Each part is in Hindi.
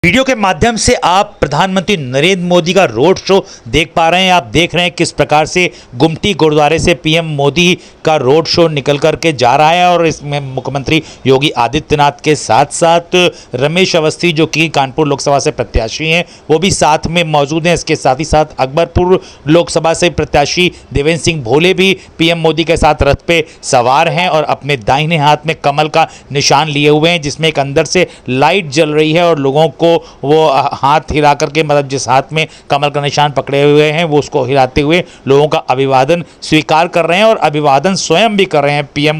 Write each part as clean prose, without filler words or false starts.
वीडियो के माध्यम से आप प्रधानमंत्री नरेंद्र मोदी का रोड शो देख पा रहे हैं। आप देख रहे हैं किस प्रकार से गुमटी गुरुद्वारे से पीएम मोदी का रोड शो निकल करके जा रहा है और इसमें मुख्यमंत्री योगी आदित्यनाथ के साथ साथ रमेश अवस्थी जो कि कानपुर लोकसभा से प्रत्याशी हैं वो भी साथ में मौजूद हैं। इसके साथ ही साथ अकबरपुर लोकसभा से प्रत्याशी देवेंद्र सिंह भोले भी पीएम मोदी के साथ रथ पे सवार हैं और अपने दाहिने हाथ में कमल का निशान लिए हुए हैं जिसमें एक अंदर से लाइट जल रही है और लोगों को वो हाथ हिला करके मतलब जिस हाथ में कमल का निशान पकड़े हुए हैं वो उसको हिलाते हुए लोगों का अभिवादन स्वीकार कर रहे हैं और अभिवादन स्वयं भी कर रहे हैं पीएम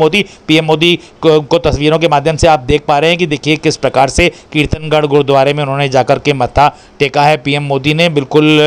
मोदी को तस्वीरों के माध्यम से आप देख पा रहे हैं कि देखिए किस प्रकार से कीर्तनगढ़ गुरुद्वारे में उन्होंने जाकर के मत्था टेका है। पीएम मोदी ने बिल्कुल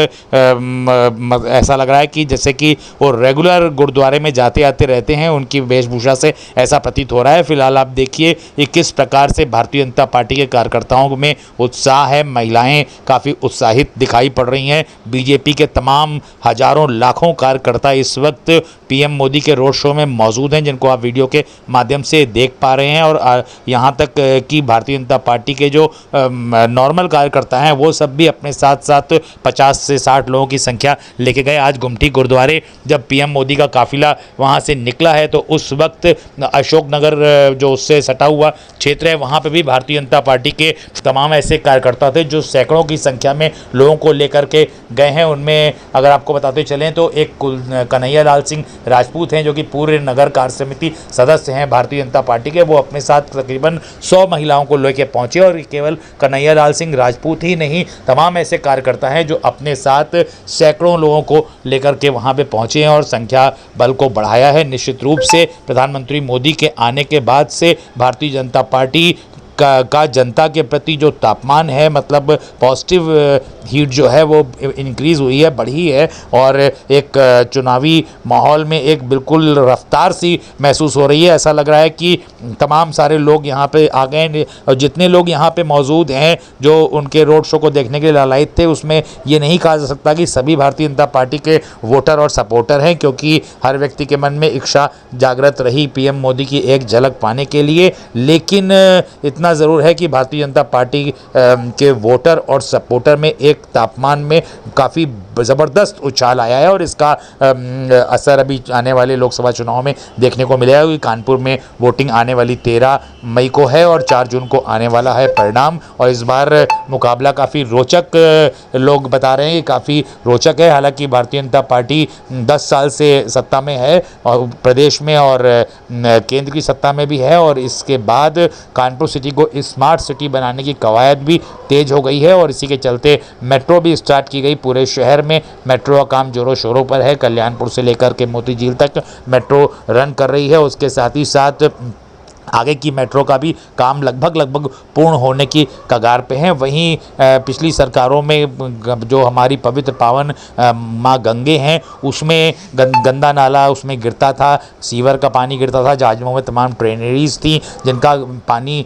ऐसा लग रहा है कि जैसे कि वो रेगुलर गुरुद्वारे में जाते आते रहते हैं, उनकी वेशभूषा से ऐसा प्रतीत हो रहा है। फिलहाल आप देखिए ये किस प्रकार से भारतीय जनता पार्टी के कार्यकर्ताओं में उत्साह है। महिलाएं काफ़ी उत्साहित दिखाई पड़ रही हैं। बीजेपी के तमाम हजारों लाखों कार्यकर्ता इस वक्त पीएम मोदी के रोड शो में मौजूद हैं जिनको आप वीडियो के माध्यम से देख पा रहे हैं और यहां तक कि भारतीय जनता पार्टी के जो नॉर्मल कार्यकर्ता हैं वो सब भी अपने साथ साथ 50 से 60 लोगों की संख्या लेके गए। आज गुमटी गुरुद्वारे जब पीएम मोदी का काफिला वहां से निकला है तो उस वक्त अशोकनगर जो उससे सटा हुआ क्षेत्र है वहां पर भी भारतीय जनता पार्टी के तमाम ऐसे कार्यकर्ता थे जो सैकड़ों की संख्या में लोगों को लेकर के गए हैं। उनमें अगर आपको बताते चलें तो एक कन्हैया लाल सिंह राजपूत हैं जो कि पूर्व नगर कार्य समिति सदस्य हैं भारतीय जनता पार्टी के। वो अपने साथ तकरीबन 100 महिलाओं को लेकर पहुंचे और केवल कन्हैया लाल सिंह राजपूत ही नहीं तमाम ऐसे कार्यकर्ता हैं जो अपने साथ सैकड़ों लोगों को लेकर के वहां पे पहुंचे हैं और संख्या बल को बढ़ाया है। निश्चित रूप से प्रधानमंत्री मोदी के आने के बाद से भारतीय जनता पार्टी का जनता के प्रति जो तापमान है मतलब पॉजिटिव हीट जो है वो इंक्रीज़ हुई है, बढ़ी है और एक चुनावी माहौल में एक बिल्कुल रफ्तार सी महसूस हो रही है। ऐसा लग रहा है कि तमाम सारे लोग यहाँ पे आ गए हैं और जितने लोग यहाँ पे मौजूद हैं जो उनके रोड शो को देखने के लिए लालायित थे उसमें ये नहीं कहा जा सकता कि सभी भारतीय जनता पार्टी के वोटर और सपोर्टर हैं, क्योंकि हर व्यक्ति के मन में इच्छा जागृत रही पीएम मोदी की एक झलक पाने के लिए। लेकिन इतना ज़रूर है कि भारतीय जनता पार्टी के वोटर और सपोर्टर में एक तापमान में काफ़ी ज़बरदस्त उछाल आया है और इसका असर अभी आने वाले लोकसभा चुनाव में देखने को मिलेगा कि कानपुर में वोटिंग आने वाली 13 मई को है और 4 जून को आने वाला है परिणाम। और इस बार मुकाबला काफ़ी रोचक लोग बता रहे हैं कि काफ़ी रोचक है। हालांकि भारतीय जनता पार्टी 10 साल से सत्ता में है और प्रदेश में और केंद्र की सत्ता में भी है और इसके बाद कानपुर सिटी को स्मार्ट सिटी बनाने की कवायद भी तेज हो गई है और इसी के चलते मेट्रो भी स्टार्ट की गई। पूरे शहर में मेट्रो का काम जोरों शोरों पर है। कल्याणपुर से लेकर के मोती झील तक मेट्रो रन कर रही है। उसके साथ ही साथ आगे की मेट्रो का भी काम लगभग पूर्ण होने की कगार पे है। वहीं पिछली सरकारों में जो हमारी पवित्र पावन माँ गंगे हैं उसमें गंदा नाला उसमें गिरता था, सीवर का पानी गिरता था, जहाजों में तमाम ट्रेनरीज थी जिनका पानी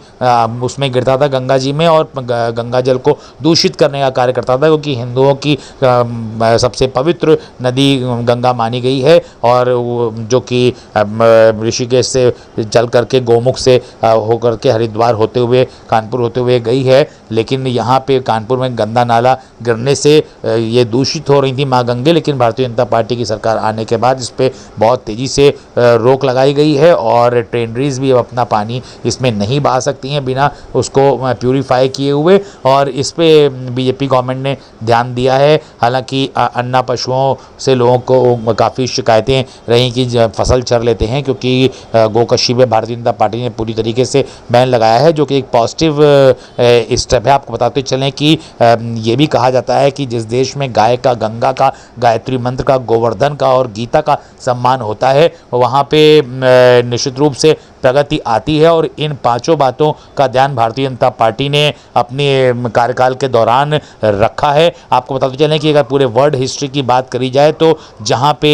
उसमें गिरता था गंगा जी में और गंगा जल को दूषित करने का कार्य करता था, क्योंकि हिंदुओं की सबसे पवित्र नदी गंगा मानी गई है और जो कि ऋषिकेश से चल करके गोमुख से होकर के हरिद्वार होते हुए कानपुर होते हुए गई है। लेकिन यहाँ पे कानपुर में गंदा नाला गिरने से ये दूषित हो रही थी माँ गंगे, लेकिन भारतीय जनता पार्टी की सरकार आने के बाद इस पर बहुत तेज़ी से रोक लगाई गई है और ट्रेनरीज भी अब अपना पानी इसमें नहीं बहा सकती हैं बिना उसको प्यूरीफाई किए हुए और इस पर बीजेपी गवर्नमेंट ने ध्यान दिया है। हालांकि अन्ना पशुओं से लोगों को काफ़ी शिकायतें रहीं कि फसल चर लेते हैं, क्योंकि गोकशी पे भारतीय जनता पार्टी ने पूरी तरीके से बैन लगाया है जो कि एक पॉजिटिव स्टेप है। आपको बताते चलें कि ये भी कहा जाता है कि जिस देश में गाय का, गंगा का, गायत्री मंत्र का, गोवर्धन का और गीता का सम्मान होता है वहाँ पे निश्चित रूप से प्रगति आती है और इन 5 बातों का ध्यान भारतीय जनता पार्टी ने अपने कार्यकाल के दौरान रखा है। आपको बताते चलें कि अगर पूरे वर्ल्ड हिस्ट्री की बात करी जाए तो जहाँ पे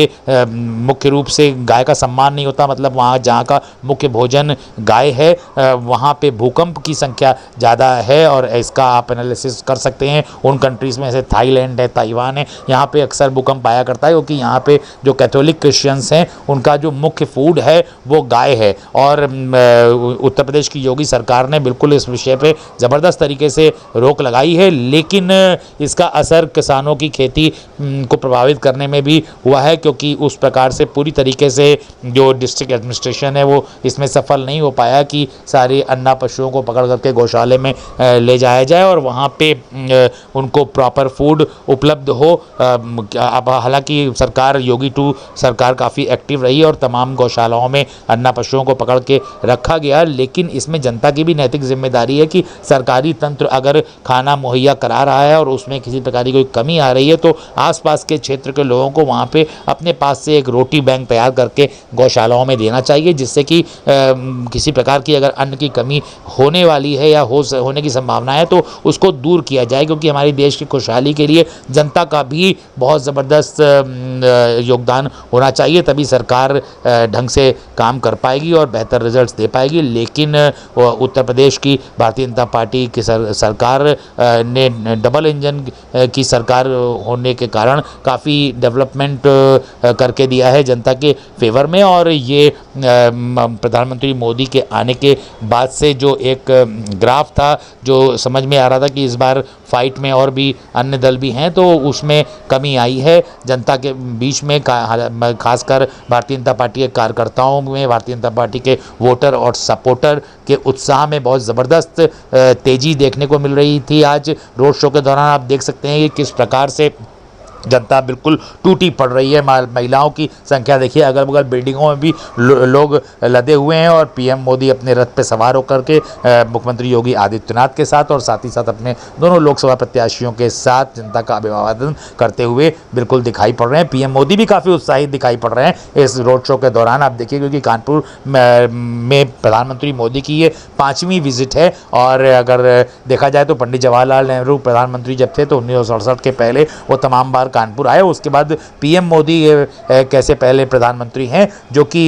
मुख्य रूप से गाय का सम्मान नहीं होता, मतलब वहाँ जहाँ का मुख्य भोजन गाय है वहाँ पे भूकंप की संख्या ज़्यादा है और इसका आप एनालिसिस कर सकते हैं। उन कंट्रीज़ में जैसे थाईलैंड है, ताइवान है, यहाँ पे अक्सर भूकंप आया करता है क्योंकि यहाँ पे जो कैथोलिक क्रिश्चियंस हैं उनका जो मुख्य फूड है वो गाय है और और उत्तर प्रदेश की योगी सरकार ने बिल्कुल इस विषय पे ज़बरदस्त तरीके से रोक लगाई है, लेकिन इसका असर किसानों की खेती को प्रभावित करने में भी हुआ है, क्योंकि उस प्रकार से पूरी तरीके से जो डिस्ट्रिक्ट एडमिनिस्ट्रेशन है वो इसमें सफल नहीं हो पाया कि सारे अन्ना पशुओं को पकड़ करके गौशाले में ले जाया जाए और वहाँ पे उनको प्रॉपर फूड उपलब्ध हो। अब हालांकि सरकार योगी 2 सरकार काफ़ी एक्टिव रही और तमाम गौशालाओं में अन्ना पशुओं को पकड़ के रखा गया, लेकिन इसमें जनता की भी नैतिक जिम्मेदारी है कि सरकारी तंत्र अगर खाना मुहैया करा रहा है और उसमें किसी प्रकार की कोई कमी आ रही है तो आसपास के क्षेत्र के लोगों को वहाँ पे अपने पास से एक रोटी बैंक तैयार करके गौशालाओं में देना चाहिए, जिससे कि किसी प्रकार की अगर अन्न की कमी होने वाली है या होने की संभावना है तो उसको दूर किया जाए, क्योंकि हमारे देश की खुशहाली के लिए जनता का भी बहुत ज़बरदस्त योगदान होना चाहिए, तभी सरकार ढंग से काम कर पाएगी और बेहतर रिजल्ट्स दे पाएगी। लेकिन उत्तर प्रदेश की भारतीय जनता पार्टी की सरकार ने डबल इंजन की सरकार होने के कारण काफ़ी डेवलपमेंट करके दिया है जनता के फेवर में, और ये प्रधानमंत्री मोदी के आने के बाद से जो एक ग्राफ था जो समझ में आ रहा था कि इस बार फाइट में और भी अन्य दल भी हैं, तो उसमें कमी आई है जनता के बीच में, खासकर भारतीय जनता पार्टी के कार्यकर्ताओं में, भारतीय जनता पार्टी के वोटर और सपोर्टर के उत्साह में बहुत ज़बरदस्त तेज़ी देखने को मिल रही थी। आज रोड शो के दौरान आप देख सकते हैं कि किस प्रकार से जनता बिल्कुल टूटी पड़ रही है। महिलाओं की संख्या देखिए, अगल बगल बिल्डिंगों में भी लोग लदे हुए हैं और पीएम मोदी अपने रथ पे सवार होकर के मुख्यमंत्री योगी आदित्यनाथ के साथ और साथ ही साथ अपने दोनों लोकसभा प्रत्याशियों के साथ जनता का अभिवादन करते हुए बिल्कुल दिखाई पड़ रहे हैं। पीएम मोदी भी काफ़ी उत्साहित दिखाई पड़ रहे हैं इस रोड शो के दौरान, आप देखिए, क्योंकि कानपुर में प्रधानमंत्री मोदी की ये 5वीं विजिट है। और अगर देखा जाए तो पंडित जवाहरलाल नेहरू प्रधानमंत्री जब थे तो 1967 के पहले वो तमाम बार कानपुर आए। उसके बाद पीएम मोदी कैसे पहले प्रधानमंत्री हैं जो कि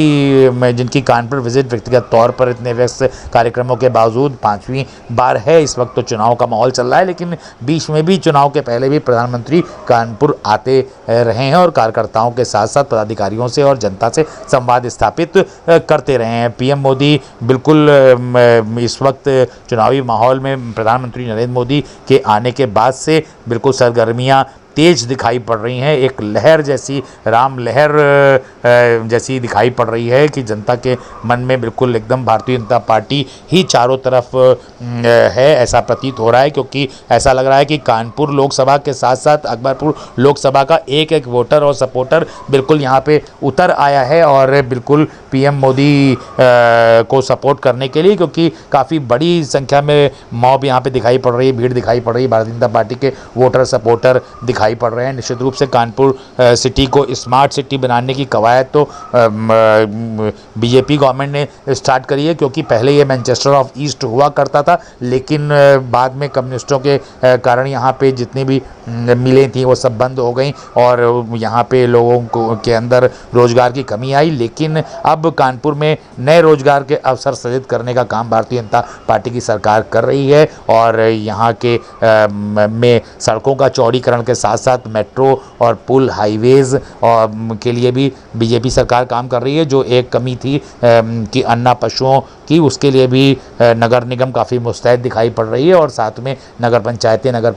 जिनकी कानपुर विजिट व्यक्तिगत तौर पर इतने व्यस्त कार्यक्रमों के बावजूद 5वीं बार है। इस वक्त तो चुनाव का माहौल चल रहा है, लेकिन बीच में भी चुनाव के पहले भी प्रधानमंत्री कानपुर आते रहे हैं और कार्यकर्ताओं के साथ साथ पदाधिकारियों से और जनता से संवाद स्थापित करते रहे हैं। पीएम मोदी बिल्कुल इस वक्त चुनावी माहौल में प्रधानमंत्री नरेंद्र मोदी के आने के बाद से बिल्कुल सरगर्मियां तेज दिखाई पड़ रही हैं। एक लहर जैसी, राम लहर जैसी दिखाई पड़ रही है कि जनता के मन में बिल्कुल एकदम भारतीय जनता पार्टी ही चारों तरफ है, ऐसा प्रतीत हो रहा है। क्योंकि ऐसा लग रहा है कि कानपुर लोकसभा के साथ साथ अकबरपुर लोकसभा का एक एक वोटर और सपोर्टर बिल्कुल यहाँ पे उतर आया है और बिल्कुल पीएम मोदी को सपोर्ट करने के लिए, क्योंकि काफ़ी बड़ी संख्या में मॉब यहाँ पे दिखाई पड़ रही है, भीड़ दिखाई पड़ रही है। भारतीय जनता पार्टी के वोटर सपोर्टर दिखाई पड़ रहे हैं। निश्चित रूप से कानपुर सिटी को स्मार्ट सिटी बनाने की कवायद तो बीजेपी गवर्नमेंट ने स्टार्ट करी है, क्योंकि पहले ये मैनचेस्टर ऑफ ईस्ट हुआ करता था, लेकिन बाद में कम्युनिस्टों के कारण यहाँ पे जितनी भी मिलें थी वो सब बंद हो गई और यहाँ पे लोगों को के अंदर रोजगार की कमी आई। लेकिन अब कानपुर में नए रोजगार के अवसर सृजित करने का काम भारतीय जनता पार्टी की सरकार कर रही है और यहाँ के में सड़कों का चौड़ीकरण के साथ साथ मेट्रो और पुल हाईवेज़ और के लिए भी बीजेपी सरकार काम कर रही है। जो एक कमी थी कि अन्ना पशुओं की, उसके लिए भी नगर निगम काफ़ी मुस्तैद दिखाई पड़ रही है और साथ में नगर पंचायतें, नगर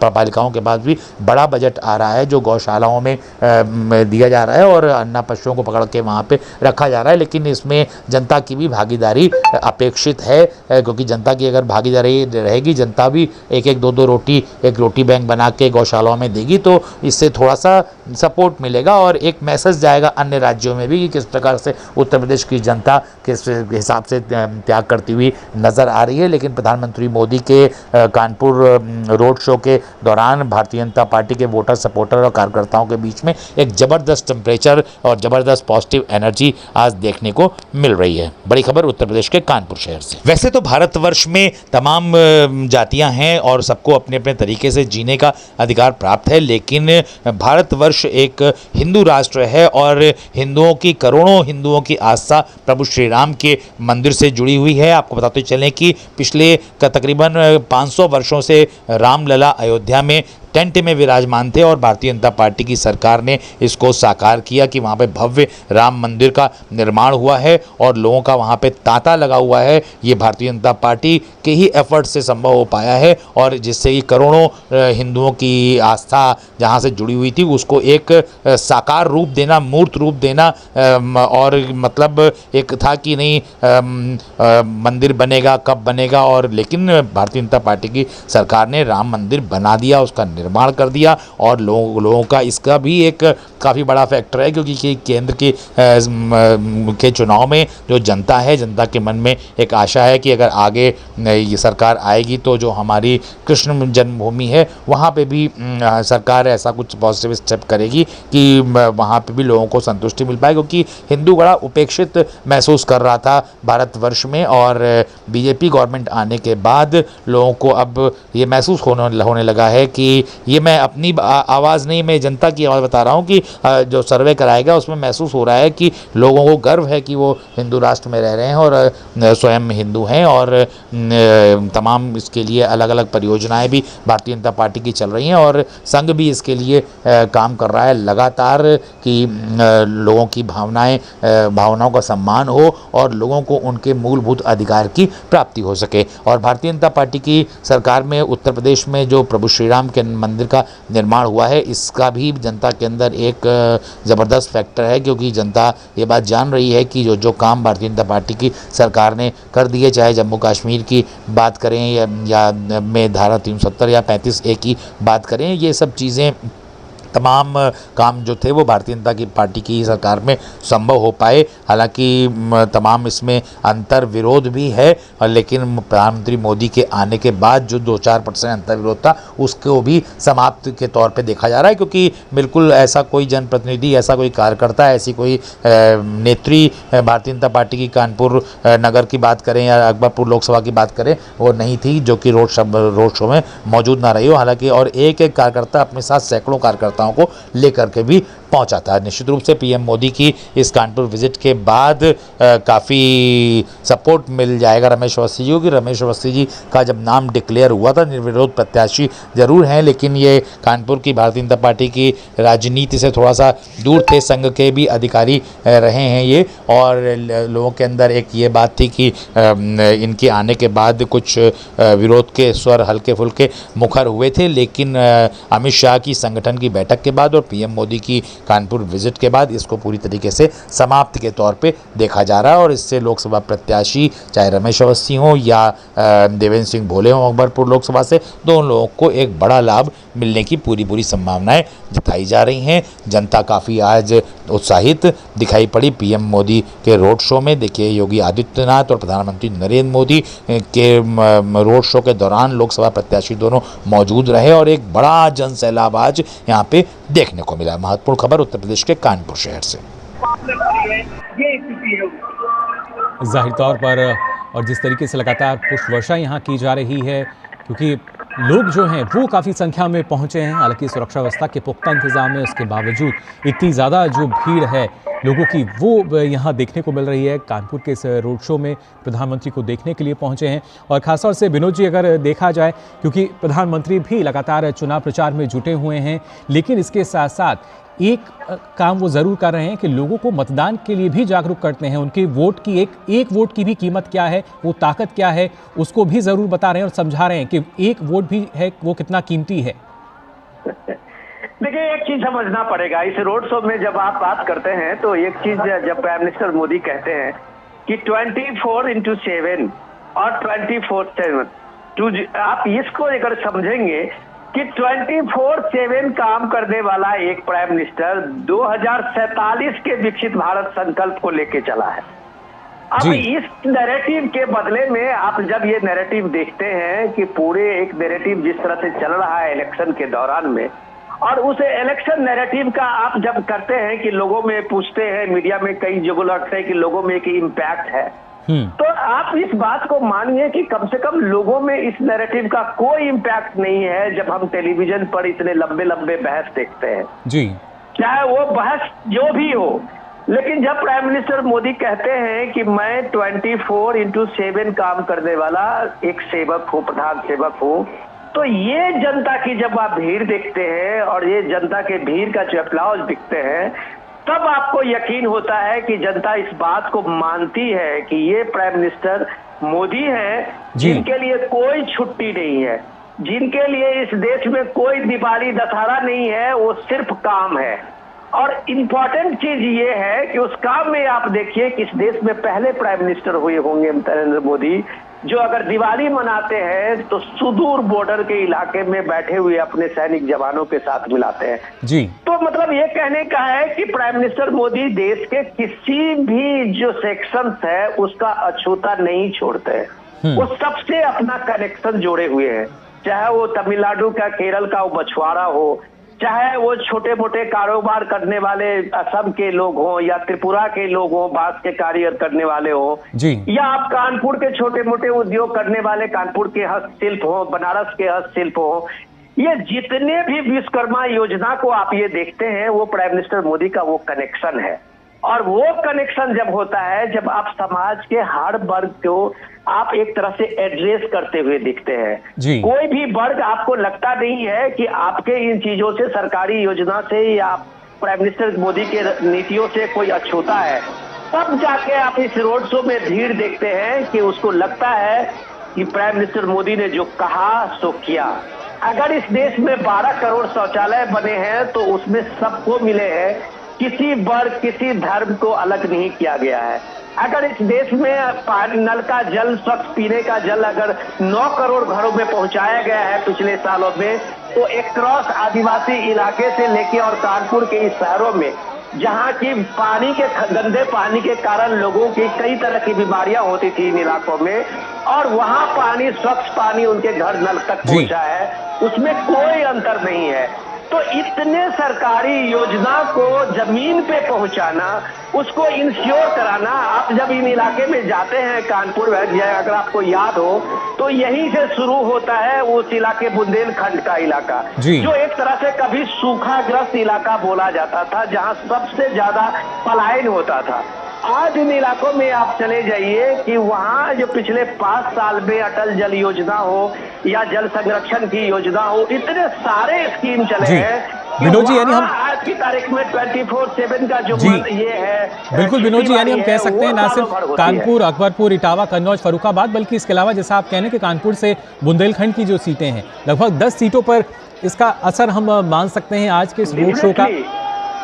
पालिकाओं के पास भी बड़ा बजट आ रहा है जो गौशालाओं में दिया जा रहा है और अन्ना पशुओं को पकड़ के वहाँ पे रखा जा रहा है। लेकिन इसमें जनता की भी भागीदारी अपेक्षित है, क्योंकि जनता की अगर भागीदारी रहेगी, जनता भी एक एक दो रोटी बैंक बना के गौशालाओं में देगी, तो इससे थोड़ा सा सपोर्ट मिलेगा और एक मैसेज जाएगा अन्य राज्यों में भी कि किस प्रकार से उत्तर प्रदेश की जनता किस हिसाब से त्याग करती हुई नज़र आ रही है। लेकिन प्रधानमंत्री मोदी के कानपुर रोड शो के दौरान भारतीय जनता पार्टी के वोटर, सपोर्टर और कार्यकर्ताओं के बीच में एक ज़बरदस्त टेम्परेचर और ज़बरदस्त पॉजिटिव एनर्जी आज देखने को मिल रही है। बड़ी खबर उत्तर प्रदेश के कानपुर शहर से। वैसे तो भारतवर्ष में तमाम जातियां हैं और सबको अपने अपने तरीके से जीने का अधिकार प्राप्त है, लेकिन भारतवर्ष एक हिंदू राष्ट्र है और हिंदुओं की, करोड़ों हिंदुओं की आस्था प्रभु श्री राम के मंदिर से जुड़ी हुई है। आपको बताते चलें कि पिछले तकरीबन 500 वर्षों से रामलला अयोध्या में टेंट में विराजमान थे और भारतीय जनता पार्टी की सरकार ने इसको साकार किया कि वहाँ पे भव्य राम मंदिर का निर्माण हुआ है और लोगों का वहाँ पे तांता लगा हुआ है। ये भारतीय जनता पार्टी के ही एफर्ट से संभव हो पाया है और जिससे कि करोड़ों हिंदुओं की आस्था जहाँ से जुड़ी हुई थी उसको एक साकार रूप देना, मूर्त रूप देना, और मतलब एक था कि नहीं मंदिर बनेगा, कब बनेगा, और लेकिन भारतीय जनता पार्टी की सरकार ने राम मंदिर बना दिया, उसका निर्माण कर दिया और लोगों का इसका भी एक काफ़ी बड़ा फैक्टर है क्योंकि केंद्र के चुनाव में जो जनता है, जनता के मन में एक आशा है कि अगर आगे ये सरकार आएगी तो जो हमारी कृष्ण जन्मभूमि है वहाँ पे भी सरकार ऐसा कुछ पॉजिटिव स्टेप करेगी कि वहाँ पे भी लोगों को संतुष्टि मिल पाए, क्योंकि हिंदू बड़ा उपेक्षित महसूस कर रहा था भारतवर्ष में और बीजेपी गवर्नमेंट आने के बाद लोगों को अब ये महसूस होने लगा है कि ये मैं अपनी आवाज़ नहीं, मैं जनता की आवाज़ बता रहा हूँ कि जो सर्वे कराएगा उसमें महसूस हो रहा है कि लोगों को गर्व है कि वो हिंदू राष्ट्र में रह रहे हैं और स्वयं हिंदू हैं और तमाम इसके लिए अलग अलग परियोजनाएं भी भारतीय जनता पार्टी की चल रही हैं और संघ भी इसके लिए काम कर रहा है लगातार कि लोगों की भावनाओं का सम्मान हो और लोगों को उनके मूलभूत अधिकार की प्राप्ति हो सके। और भारतीय जनता पार्टी की सरकार में उत्तर प्रदेश में जो प्रभु श्री राम के मंदिर का निर्माण हुआ है इसका भी जनता के अंदर एक ज़बरदस्त फैक्टर है, क्योंकि जनता ये बात जान रही है कि जो काम भारतीय जनता पार्टी की सरकार ने कर दिए, चाहे जम्मू कश्मीर की बात करें या में धारा 370 या 35A की बात करें, ये सब चीज़ें तमाम काम जो थे वो भारतीय जनता की पार्टी की सरकार में संभव हो पाए। हालांकि तमाम इसमें अंतर विरोध भी है, लेकिन प्रधानमंत्री मोदी के आने के बाद जो 2-4% अंतर विरोध था उसको भी समाप्त के तौर पे देखा जा रहा है, क्योंकि बिल्कुल ऐसा कोई जनप्रतिनिधि, ऐसा कोई कार्यकर्ता, ऐसी कोई नेत्री भारतीय जनता पार्टी की कानपुर नगर की बात करें या अकबरपुर लोकसभा की बात करें वो नहीं थी जो कि रोड शो में मौजूद ना रही हो। हालांकि और एक कार्यकर्ता अपने साथ सैकड़ों कार्यकर्ता को लेकर के भी पहुंचा था। निश्चित रूप से पीएम मोदी की इस कानपुर विजिट के बाद काफ़ी सपोर्ट मिल जाएगा रमेश अवस्थी जी को, कि रमेश अवस्थी जी का जब नाम डिक्लेयर हुआ था, निर्विरोध प्रत्याशी जरूर हैं लेकिन ये कानपुर की भारतीय जनता पार्टी की राजनीति से थोड़ा सा दूर थे, संघ के भी अधिकारी रहे हैं ये, और लोगों के अंदर एक ये बात थी कि इनके आने के बाद कुछ विरोध के स्वर हल्के फुल्के मुखर हुए थे, लेकिन अमित शाह की संगठन की बैठक के बाद और पीएम मोदी की कानपुर विजिट के बाद इसको पूरी तरीके से समाप्त के तौर पे देखा जा रहा है और इससे लोकसभा प्रत्याशी चाहे रमेश अवस्थी हो या देवेंद्र सिंह भोले हो अकबरपुर लोकसभा से, दोनों लोगों को एक बड़ा लाभ मिलने की पूरी संभावनाएं जताई जा रही हैं। जनता काफ़ी आज उत्साहित दिखाई पड़ी पीएम मोदी के रोड शो में। देखिए योगी आदित्यनाथ और प्रधानमंत्री नरेंद्र मोदी के रोड शो के दौरान लोकसभा प्रत्याशी दोनों मौजूद रहे और एक बड़ा जन सैलाब आज यहाँ पे देखने को मिला। महत्वपूर्ण खबर उत्तर प्रदेश के कानपुर शहर से। जाहिर तौर पर और जिस तरीके से लगातार पुष्प वर्षा यहाँ की जा रही है, क्योंकि लोग जो हैं वो काफ़ी संख्या में पहुँचे हैं, हालांकि सुरक्षा व्यवस्था के पुख्ता इंतजाम है, उसके बावजूद इतनी ज़्यादा जो भीड़ है लोगों की वो यहाँ देखने को मिल रही है। कानपुर के इस रोड शो में प्रधानमंत्री को देखने के लिए पहुँचे हैं और ख़ासतौर से विनोद जी अगर देखा जाए, क्योंकि प्रधानमंत्री भी लगातार चुनाव प्रचार में जुटे हुए हैं, लेकिन इसके साथ साथ एक काम वो ज़रूर कर रहे हैं कि लोगों को मतदान के लिए भी जागरूक करते हैं। उनके वोट की एक वोट की भी कीमत क्या है, वो ताकत क्या है, उसको भी ज़रूर बता रहे हैं और समझा रहे हैं कि एक वोट भी है वो कितना कीमती है। देखिए, एक चीज समझना पड़ेगा इस रोड शो में, जब आप बात करते हैं तो एक चीज जब प्राइम मिनिस्टर मोदी कहते हैं कि 24/7 और 24/7 आप इसको अगर समझेंगे कि 24/7 काम करने वाला एक प्राइम मिनिस्टर 2047 के विकसित भारत संकल्प को लेके चला है। अब इस नैरेटिव के बदले में आप जब ये नैरेटिव देखते हैं कि पूरे एक नैरेटिव जिस तरह से चल रहा है इलेक्शन के दौरान में, और उस इलेक्शन नैरेटिव का आप जब करते हैं कि लोगों में पूछते हैं, मीडिया में कई जगह लगता है कि लोगों में एक इम्पैक्ट है, तो आप इस बात को मानिए कि कम से कम लोगों में इस नैरेटिव का कोई इम्पैक्ट नहीं है। जब हम टेलीविजन पर इतने लंबे लंबे बहस देखते हैं जी, चाहे वो बहस जो भी हो, लेकिन जब प्राइम मिनिस्टर मोदी कहते हैं कि मैं 24/7 काम करने वाला एक सेवक हूँ, प्रधान सेवक हूँ, तो ये जनता की जब आप भीड़ देखते हैं और ये जनता के भीड़ का जो अप्लॉज दिखते हैं, तब आपको यकीन होता है कि जनता इस बात को मानती है कि ये प्राइम मिनिस्टर मोदी हैं, जिनके लिए कोई छुट्टी नहीं है, जिनके लिए इस देश में कोई दिवाली दशहरा नहीं है, वो सिर्फ काम है। और इम्पोर्टेंट चीज ये है कि उस काम में आप देखिए कि इस देश में पहले प्राइम मिनिस्टर हुए होंगे नरेंद्र मोदी, जो अगर दिवाली मनाते हैं तो सुदूर बॉर्डर के इलाके में बैठे हुए अपने सैनिक जवानों के साथ मिलाते हैं जी। तो मतलब ये कहने का है कि प्राइम मिनिस्टर मोदी देश के किसी भी जो सेक्शंस है उसका अछूता नहीं छोड़ते हैं। वो सबसे अपना कनेक्शन जोड़े हुए हैं, चाहे वो तमिलनाडु का, केरल का वो मछुआरा हो, चाहे वो छोटे मोटे कारोबार करने वाले असम के लोग हों या त्रिपुरा के लोग हों, बांस के कार्य करने वाले हों, या आप कानपुर के छोटे मोटे उद्योग करने वाले कानपुर के हस्तशिल्प हो, बनारस के हस्तशिल्प हो, ये जितने भी विश्वकर्मा योजना को आप ये देखते हैं वो प्राइम मिनिस्टर मोदी का वो कनेक्शन है। और वो कनेक्शन जब होता है जब आप समाज के हर वर्ग को आप एक तरह से एड्रेस करते हुए दिखते हैं। कोई भी वर्ग आपको लगता नहीं है कि आपके इन चीजों से, सरकारी योजना से या प्राइम मिनिस्टर मोदी के नीतियों से कोई अछूता है। तब जाके आप इस रोड शो में भीड़ देखते हैं कि उसको लगता है कि प्राइम मिनिस्टर मोदी ने जो कहा सो किया। अगर इस देश में 12 करोड़ शौचालय बने हैं तो उसमें सबको मिले हैं, किसी वर्ग, किसी धर्म को अलग नहीं किया गया है। अगर इस देश में पानी, नल का जल, स्वच्छ पीने का जल अगर 9 करोड़ घरों में पहुंचाया गया है पिछले सालों में, तो एक क्रॉस आदिवासी इलाके से लेके और कानपुर के इस शहरों में जहां की पानी के गंदे पानी के कारण लोगों की कई तरह की बीमारियां होती थी इन इलाकों में, और वहां पानी, स्वच्छ पानी उनके घर नल तक पहुंचा है, उसमें कोई अंतर नहीं है। तो इतने सरकारी योजना को जमीन पे पहुंचाना, उसको इंश्योर कराना, आप जब इन इलाके में जाते हैं कानपुर, अगर आपको याद हो तो यहीं से शुरू होता है उस इलाके बुंदेलखंड का इलाका, जो एक तरह से कभी सूखाग्रस्त इलाका बोला जाता था, जहां सबसे ज्यादा पलायन होता था। आज इन इलाकों में आप चले जाइए कि वहाँ जो पिछले 5 साल में अटल जल योजना हो या जल संरक्षण की योजना हो, इतने सारे स्कीम चले हैं। विनोद जी, यानी हम आज की तारीख में 24/7 का जो ये है, बिल्कुल विनोद जी, यानी हम कह सकते हैं ना सिर्फ कानपुर, अकबरपुर, इटावा, कन्नौज, फर्रुखाबाद, बल्कि इसके अलावा जैसा आप कहने कि कानपुर से बुंदेलखंड की जो सीटें हैं, लगभग 10 सीटों पर इसका असर हम मान सकते हैं आज के इस रोड शो का।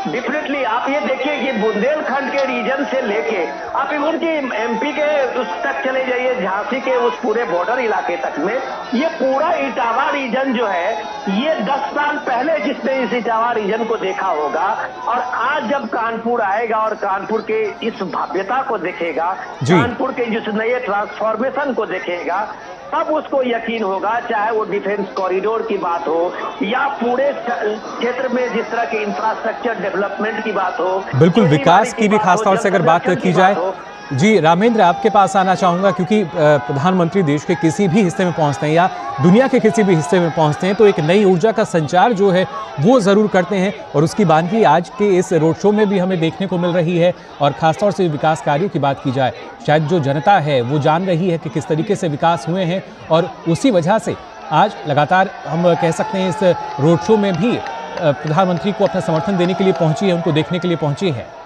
डेफिनेटली आप ये देखिए कि बुंदेलखंड के रीजन से लेके आप उनकी एमपी के उस तक चले जाइए, झांसी के उस पूरे बॉर्डर इलाके तक में, ये पूरा इटावा रीजन जो है, ये 10 साल पहले जिसने इस इटावा रीजन को देखा होगा, और आज जब कानपुर आएगा और कानपुर के इस भव्यता को देखेगा, कानपुर के जिस नए ट्रांसफॉर्मेशन को देखेगा, तब उसको यकीन होगा, चाहे वो डिफेंस कॉरिडोर की बात हो या पूरे क्षेत्र में जिस तरह के इंफ्रास्ट्रक्चर डेवलपमेंट की बात हो, बिल्कुल विकास की भी खासतौर से अगर बात की जाए। जी रामेंद्र, आपके पास आना चाहूँगा, क्योंकि प्रधानमंत्री देश के किसी भी हिस्से में पहुँचते हैं या दुनिया के किसी भी हिस्से में पहुँचते हैं तो एक नई ऊर्जा का संचार जो है वो ज़रूर करते हैं, और उसकी बानगी आज के इस रोड शो में भी हमें देखने को मिल रही है। और ख़ासतौर से विकास कार्यों की बात की जाए, शायद जो जनता है वो जान रही है कि किस तरीके से विकास हुए हैं, और उसी वजह से आज लगातार हम कह सकते हैं इस रोड शो में भी प्रधानमंत्री को अपना समर्थन देने के लिए पहुँची है, उनको देखने के लिए पहुँची है।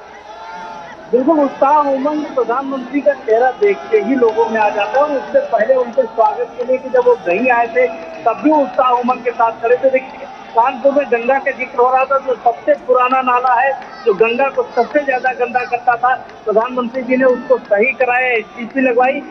बिल्कुल उत्साह, उमंग प्रधानमंत्री का चेहरा देखते ही लोगों में आ जाता है। और उससे पहले उनके स्वागत के लिए कि जब वो नहीं आए थे तब भी उत्साह उमंग के साथ खड़े थे। देखिए कानपुर में गंगा का जिक्र हो रहा था, जो सबसे पुराना नाला है, जो गंगा को सबसे ज्यादा गंदा करता था, प्रधानमंत्री जी ने उसको सही कराया, एसटीपी लगवाई।